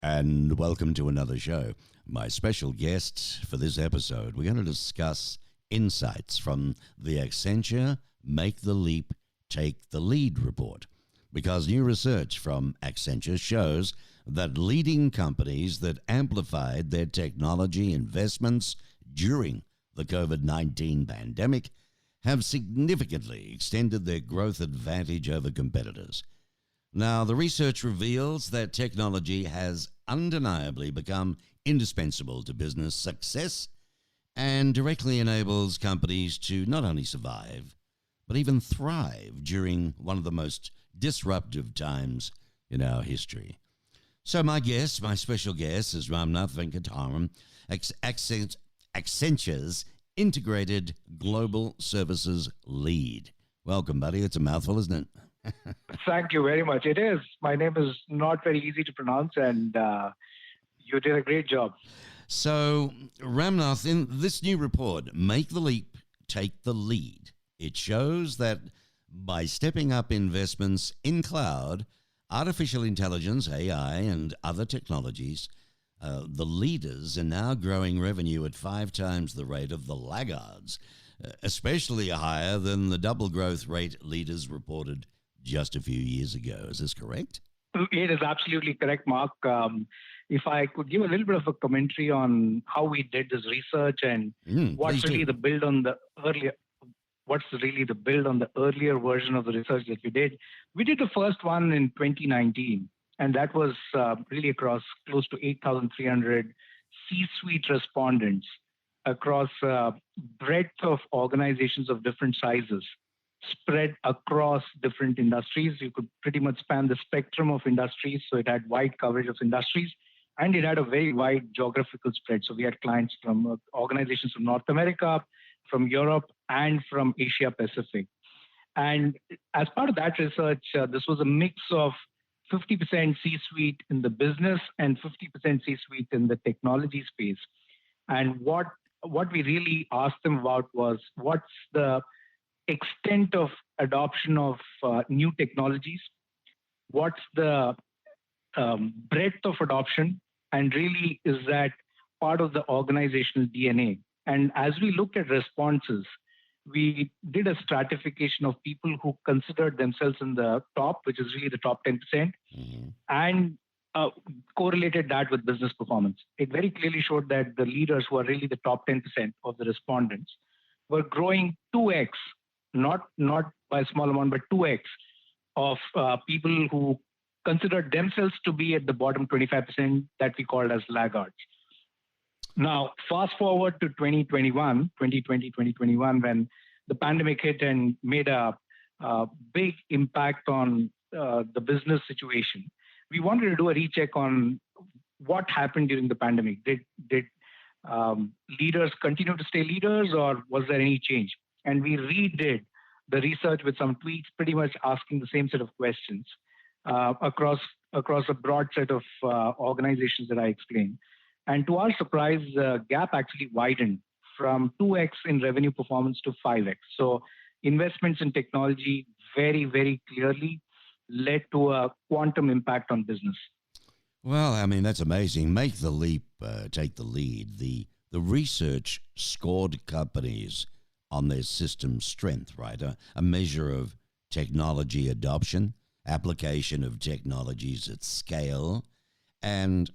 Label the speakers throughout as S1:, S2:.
S1: And welcome to another show. My special guest for this episode, we're going to discuss insights from the Accenture Make the Leap, Take the Lead report. Because new research from Accenture shows that leading companies that amplified their technology investments during the COVID-19 pandemic have significantly extended their growth advantage over competitors. Now, the research reveals that technology has undeniably become indispensable to business success and directly enables companies to not only survive, but even thrive during one of the most disruptive times in our history. So my special guest is Ramnath Venkataraman, Accenture's Integrated Global Services Lead. Welcome, buddy. It's a mouthful, isn't it?
S2: Thank you very much. It is. My name is not very easy to pronounce, and you did a great job.
S1: So, Ramnath, in this new report, Make the Leap, Take the Lead, it shows that by stepping up investments in cloud, artificial intelligence, AI, and other technologies, the leaders are now growing revenue at 5 times the rate of the laggards, especially higher than the double growth rate leaders reported just a few years ago. Is this correct?
S2: It is absolutely correct, Mark. If I could give a little bit of a commentary on how we did this research and what's really the build on the earlier version of the research that we did. We did the first one in 2019, and that was really across close to 8,300 C-suite respondents across breadth of organizations of different sizes, spread across different industries. You could pretty much span the spectrum of industries, so it had wide coverage of industries, and it had a very wide geographical spread. So we had clients from organizations from North America, from Europe, and from Asia Pacific. And as part of that research, this was a mix of 50% C-suite in the business and 50% C-suite in the technology space. And what we really asked them about was, what's the extent of adoption of new technologies? What's the breadth of adoption? And really, is that part of the organizational DNA? And as we looked at responses, we did a stratification of people who considered themselves in the top, which is really the top 10%, and correlated that with business performance. It very clearly showed that the leaders who are really the top 10% of the respondents were growing 2x, not by a small amount, but 2x of people who considered themselves to be at the bottom 25% that we called as laggards. Now, fast forward to 2021, when the pandemic hit and made a big impact on the business situation. We wanted to do a recheck on what happened during the pandemic. Did leaders continue to stay leaders, or was there any change? And we redid the research with some tweaks, pretty much asking the same set of questions across a broad set of organizations that I explained. And to our surprise, the gap actually widened from 2x in revenue performance to 5x. So investments in technology very, very clearly led to a quantum impact on business.
S1: Well, I mean, that's amazing. Make the leap, take the lead. The research scored companies on their system strength, right? A measure of technology adoption, application of technologies at scale, and,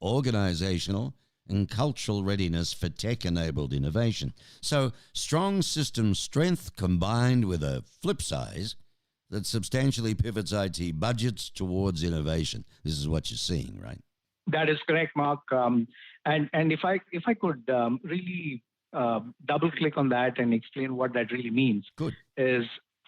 S1: organizational and cultural readiness for tech-enabled innovation. So strong system strength combined with a flip size that substantially pivots IT budgets towards innovation. This is what you're seeing, right?
S2: That is correct, Mark. And if I could really double click on that and explain what that really means.
S1: Good.
S2: Is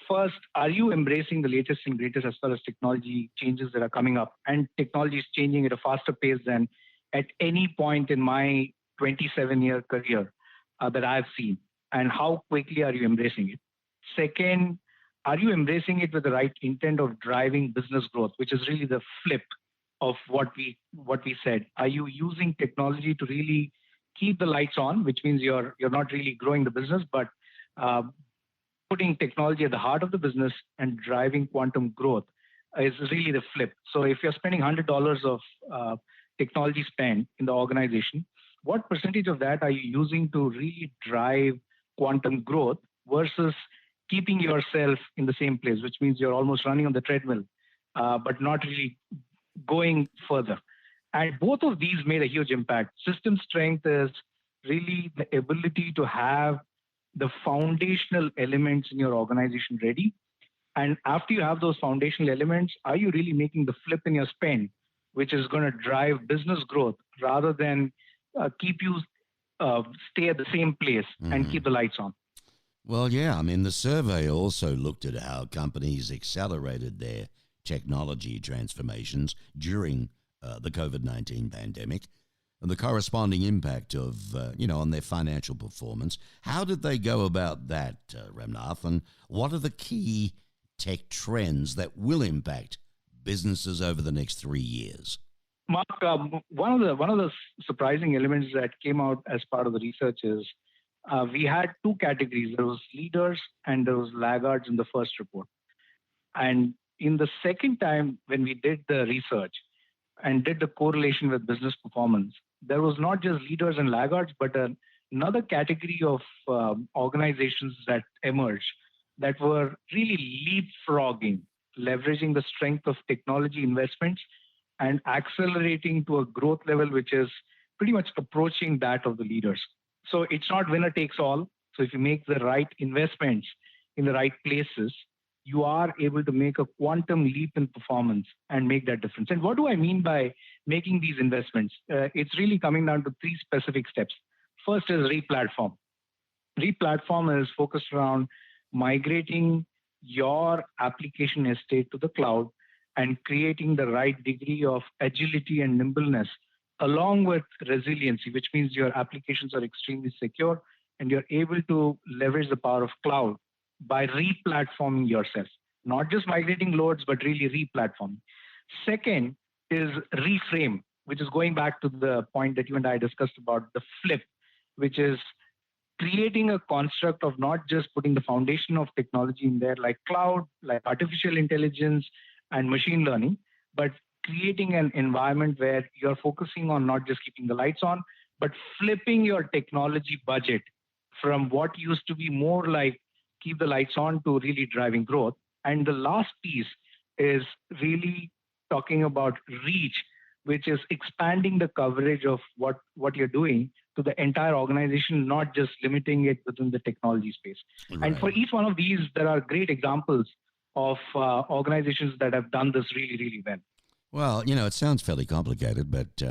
S2: first, are you embracing the latest and greatest as far as technology changes that are coming up? And technology is changing at a faster pace than at any point in my 27-year career that I've seen. And how quickly are you embracing it? Second, are you embracing it with the right intent of driving business growth, which is really the flip of what we said? Are you using technology to really keep the lights on, which means you're not really growing the business, but putting technology at the heart of the business and driving quantum growth is really the flip. So if you're spending $100 of technology spend in the organization, what percentage of that are you using to really drive quantum growth versus keeping yourself in the same place, which means you're almost running on the treadmill, but not really going further. And both of these made a huge impact. System strength is really the ability to have the foundational elements in your organization ready. And after you have those foundational elements, are you really making the flip in your spend, which is going to drive business growth rather than keep you stay at the same place and keep the lights on?
S1: Well, yeah, I mean, the survey also looked at how companies accelerated their technology transformations during the COVID-19 pandemic and the corresponding impact of, on their financial performance. How did they go about that, Ramnath, and what are the key tech trends that will impact businesses over the next 3 years?
S2: Mark, one of the surprising elements that came out as part of the research is we had two categories. There was leaders and there was laggards in the first report. And in the second time, when we did the research and did the correlation with business performance, there was not just leaders and laggards, but another category of organizations that emerged that were really leapfrogging, leveraging the strength of technology investments and accelerating to a growth level which is pretty much approaching that of the leaders. So it's not winner takes all. So if you make the right investments in the right places, you are able to make a quantum leap in performance and make that difference. And what do I mean by making these investments? It's really coming down to three specific steps. First is replatform. Replatform is focused around migrating your application estate to the cloud and creating the right degree of agility and nimbleness along with resiliency, which means your applications are extremely secure and you're able to leverage the power of cloud by replatforming yourself, not just migrating loads, but really replatforming. Second is reframe, which is going back to the point that you and I discussed about the flip, which is creating a construct of not just putting the foundation of technology in there like cloud, like artificial intelligence and machine learning, but creating an environment where you're focusing on not just keeping the lights on, but flipping your technology budget from what used to be more like keep the lights on to really driving growth. And the last piece is really talking about reach, which is expanding the coverage of what you're doing to the entire organization, not just limiting it within the technology space. Right. And for each one of these, there are great examples of organizations that have done this really, really well.
S1: Well, it sounds fairly complicated, but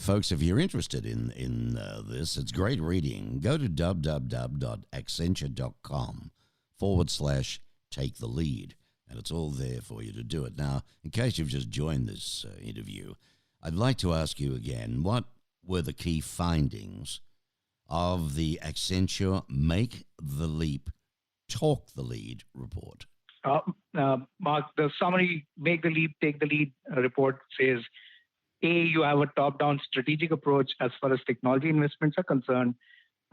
S1: folks, if you're interested in this, it's great reading. Go to www.accenture.com/take the lead, and it's all there for you to do it. Now, in case you've just joined this interview, I'd like to ask you again, what were the key findings of the Accenture Make the Leap, Talk the Lead report?
S2: Mark, the summary, Make the Leap, Take the Lead report says, A, you have a top-down strategic approach as far as technology investments are concerned.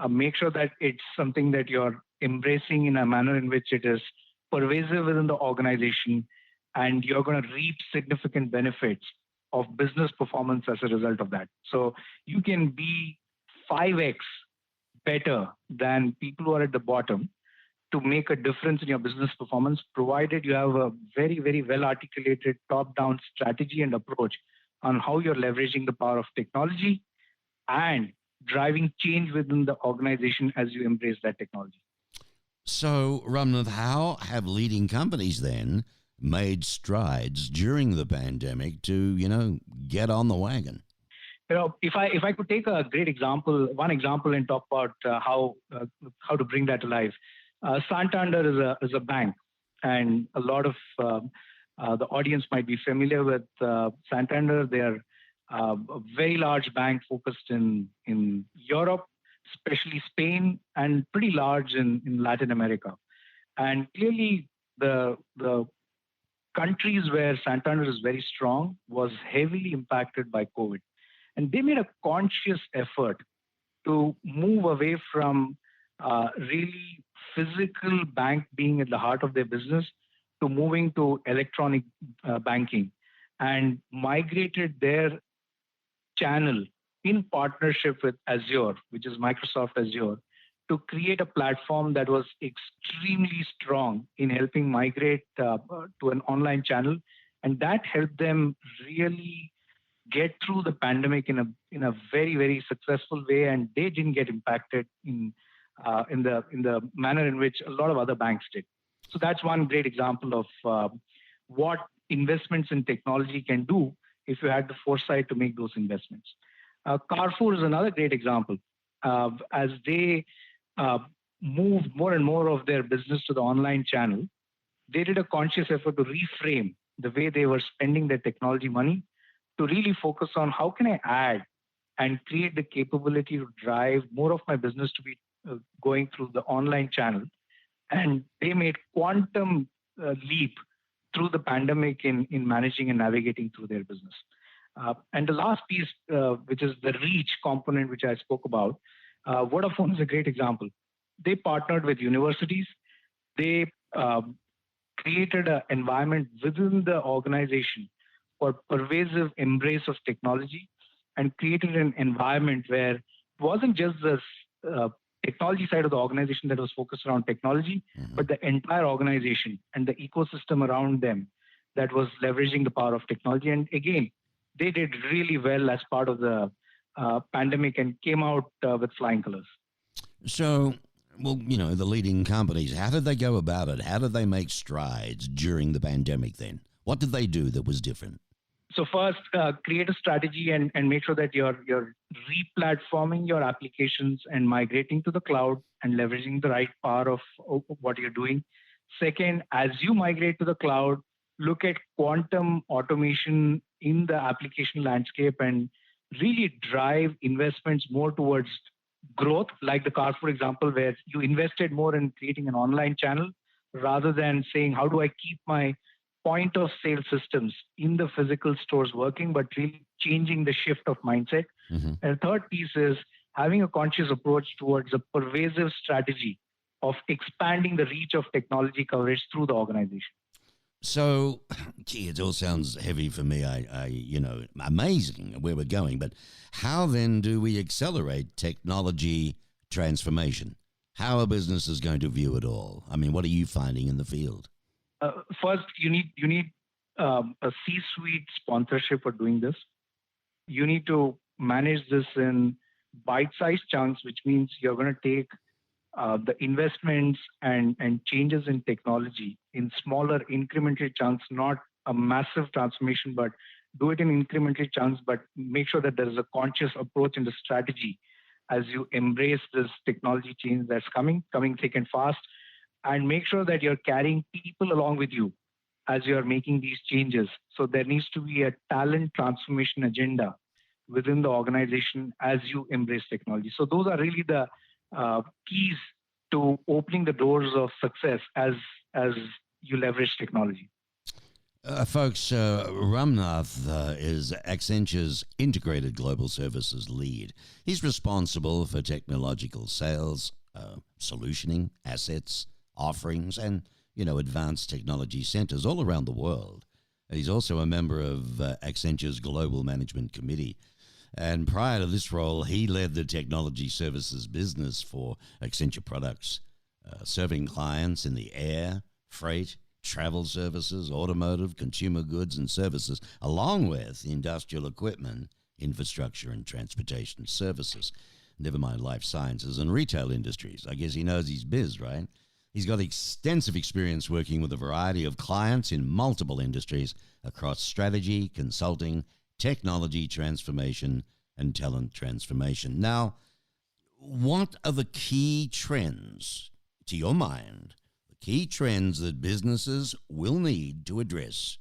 S2: Make sure that it's something that you're embracing in a manner in which it is pervasive within the organization, and you're going to reap significant benefits of business performance as a result of that. So you can be 5x better than people who are at the bottom to make a difference in your business performance, provided you have a very, very well-articulated top-down strategy and approach on how you're leveraging the power of technology and driving change within the organization as you embrace that technology.
S1: So, Ramnath, how have leading companies then made strides during the pandemic to, get on the wagon?
S2: If I could take a great example, one example, and talk about how to bring that to life. Santander is a bank, and a lot of the audience might be familiar with Santander. They are a very large bank focused in Europe, especially Spain, and pretty large in Latin America. And clearly, the countries where Santander is very strong was heavily impacted by COVID. And they made a conscious effort to move away from really physical bank being at the heart of their business to moving to electronic banking and migrated their channel in partnership with Azure, which is Microsoft Azure, to create a platform that was extremely strong in helping migrate to an online channel. And that helped them really get through the pandemic in a very very successful way, and they didn't get impacted in the manner in which a lot of other banks did. So that's one great example of what investments in technology can do if you had the foresight to make those investments. Carrefour is another great example. As they uh, moved more and more of their business to the online channel, they did a conscious effort to reframe the way they were spending their technology money to really focus on how can I add and create the capability to drive more of my business to be going through the online channel. And they made quantum leap through the pandemic in managing and navigating through their business. And the last piece, which is the reach component, which I spoke about, Vodafone is a great example. They partnered with universities. They created an environment within the organization for pervasive embrace of technology and created an environment where it wasn't just the uh, technology side of the organization that was focused around technology, but the entire organization and the ecosystem around them that was leveraging the power of technology. And again, they did really well as part of the pandemic and came out with flying colors.
S1: So, well, the leading companies, how did they go about it? How did they make strides during the pandemic then? What did they do that was different?
S2: So first, create a strategy and make sure that you're re-platforming your applications and migrating to the cloud and leveraging the right power of what you're doing. Second, as you migrate to the cloud, look at quantum automation in the application landscape and really drive investments more towards growth, like the Carrefour example, where you invested more in creating an online channel rather than saying, how do I keep my point of sale systems in the physical stores working, but really changing the shift of mindset. And the third piece is having a conscious approach towards a pervasive strategy of expanding the reach of technology coverage through the organization.
S1: So, gee, it all sounds heavy for me. Amazing where we're going. But how then do we accelerate technology transformation? How are businesses going to view it all? I mean, what are you finding in the field?
S2: First, you need a C-suite sponsorship for doing this. You need to manage this in bite-sized chunks, which means you're going to take the investments and changes in technology in smaller incremental chunks, not a massive transformation, but do it in incremental chunks, but make sure that there is a conscious approach in the strategy as you embrace this technology change that's coming thick and fast, and make sure that you're carrying people along with you as you're making these changes. So there needs to be a talent transformation agenda within the organization as you embrace technology. So those are really the keys to opening the doors of success as you leverage technology.
S1: Folks, Ramnath is Accenture's integrated global services lead. He's responsible for technological sales, solutioning, assets, offerings, and advanced technology centers all around the world. He's also a member of Accenture's Global Management Committee. And prior to this role, he led the technology services business for Accenture Products, serving clients in the air, freight, travel services, automotive, consumer goods and services, along with industrial equipment, infrastructure and transportation services. Never mind life sciences and retail industries. I guess he knows his biz, right? He's got extensive experience working with a variety of clients in multiple industries across strategy, consulting, technology transformation, and talent transformation. Now, what are the key trends, to your mind, the key trends that businesses will need to address,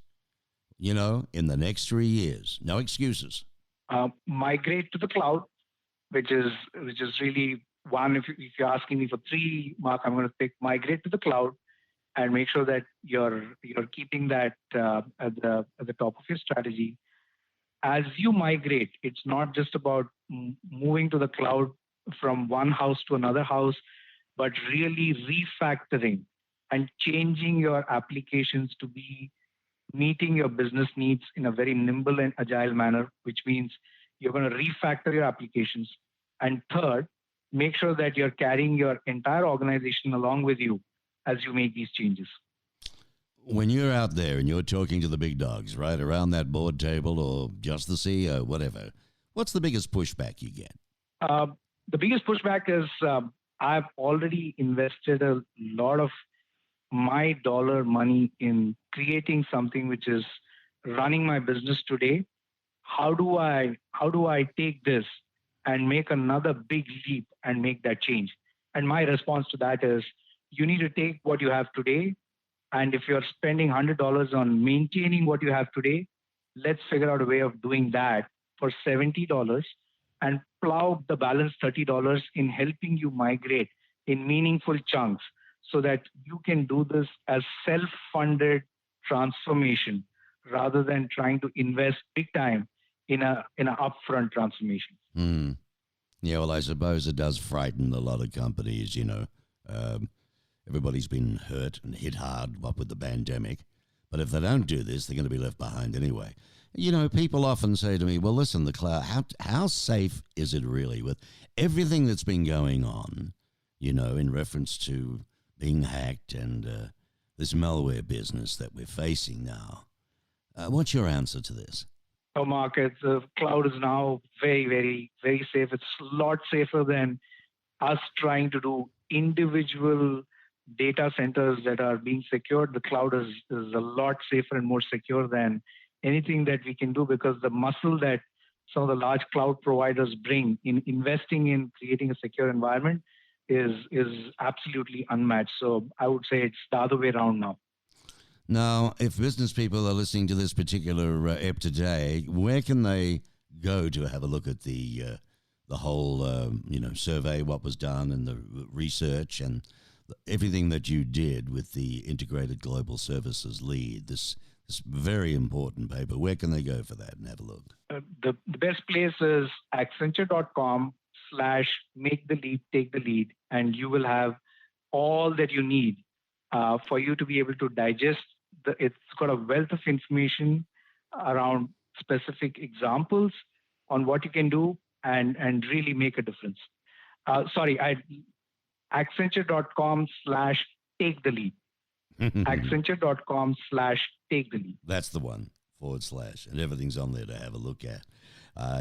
S1: in the next 3 years? No excuses.
S2: Migrate to the cloud, which is really one. If you're asking me for three, Mark, I'm going to pick migrate to the cloud and make sure that you're keeping that at the top of your strategy. As you migrate, it's not just about moving to the cloud from one house to another house, but really refactoring and changing your applications to be meeting your business needs in a very nimble and agile manner, which means you're going to refactor your applications. And third, make sure that you're carrying your entire organization along with you as you make these changes.
S1: When you're out there and you're talking to the big dogs, right, around that board table or just the CEO, whatever, what's the biggest pushback you get?
S2: Uh, the biggest pushback is I've already invested a lot of my dollar money in creating something which is running my business today. How do I take this and make another big leap and make that change? And my response to that is you need to take what you have today, and if you're spending $100 on maintaining what you have today, let's figure out a way of doing that for $70 and plow the balance $30 in helping you migrate in meaningful chunks so that you can do this as self-funded transformation rather than trying to invest big time in a upfront transformation.
S1: Hmm. Yeah, well, I suppose it does frighten a lot of companies, you know. Um, Everybody's been hurt and hit hard, what with the pandemic. But if they don't do this, they're going to be left behind anyway. You know, people often say to me, well, listen, the cloud, how safe is it really with everything that's been going on, you know, in reference to being hacked and this malware business that we're facing now? What's your answer to this?
S2: So, Market, the cloud is now very, very, very safe. It's a lot safer than us trying to do individual data centers that are being secured. The cloud is a lot safer and more secure than anything that we can do because the muscle that some of the large cloud providers bring in investing in creating a secure environment is absolutely unmatched. So I would say it's the other way around now.
S1: Now, if business people are listening to this particular ep today, where can they go to have a look at the whole you know, survey, what was done, and the research and everything that you did with the Integrated Global Services Lead? This very important paper. Where can they go for that and have a look?
S2: The best place is accenture.com/make the lead, take the lead, and you will have all that you need for you to be able to digest. It's got a wealth of information around specific examples on what you can do and really make a difference. Accenture.com/take the lead. Accenture.com/take the lead.
S1: That's the one, /, and everything's on there to have a look at.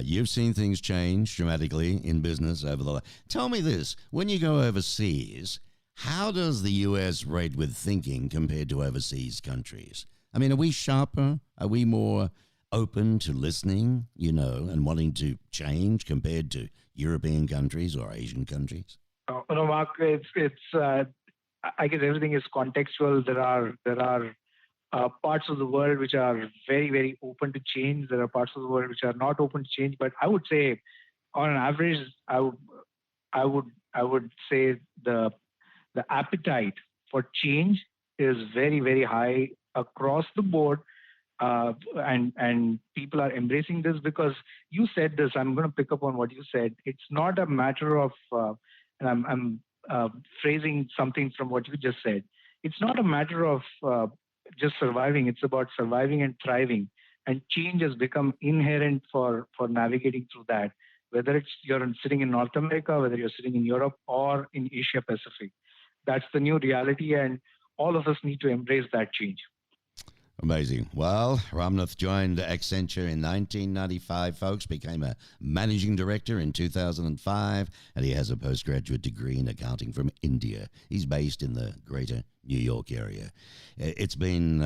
S1: You've seen things change dramatically in business over the last. Tell me this, when you go overseas, how does the US rate with thinking compared to overseas countries? I mean, are we sharper? Are we more open to listening, you know, and wanting to change compared to European countries or Asian countries?
S2: No, Mark, I guess everything is contextual. There are parts of the world which are very, very open to change. There are parts of the world which are not open to change. But I would say, on an average, I would say the appetite for change is very, very high across the board. And people are embracing this because you said this. I'm going to pick up on what you said. It's not a matter of, and I'm phrasing something from what you just said. It's not a matter of just surviving. It's about surviving and thriving. And change has become inherent for navigating through that. Whether you're sitting in North America, whether you're sitting in Europe or in Asia Pacific, that's the new reality, and all of us need to embrace that change.
S1: Amazing. Well, Ramnath joined Accenture in 1995, folks, became a managing director in 2005, and he has a postgraduate degree in accounting from India. He's based in the greater New York area. It's been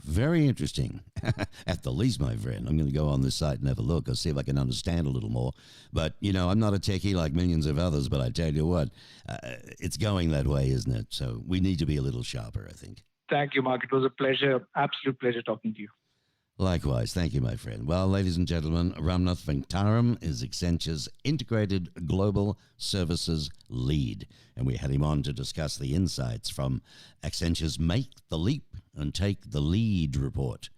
S1: very interesting, at the least, my friend. I'm going to go on this site and have a look. I'll see if I can understand a little more. But, you know, I'm not a techie like millions of others, but I tell you what, it's going that way, isn't it? So we need to be a little sharper, I think.
S2: Thank you, Mark. It was a pleasure, absolute pleasure talking to you.
S1: Likewise. Thank you, my friend. Well, ladies and gentlemen, Ramnath Venkataraman is Accenture's Integrated Global Services Lead. And we had him on to discuss the insights from Accenture's Make the Leap and Take the Lead report.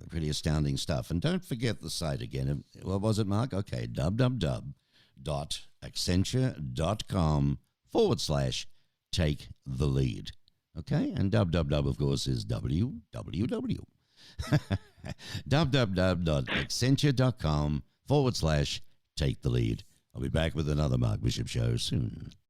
S1: Pretty astounding stuff. And don't forget the site again. What was it, Mark? Okay, www.accenture.com/take the lead. Okay, and www, of course, is www. www.accenture.com/take the lead. I'll be back with another Mark Bishop show soon.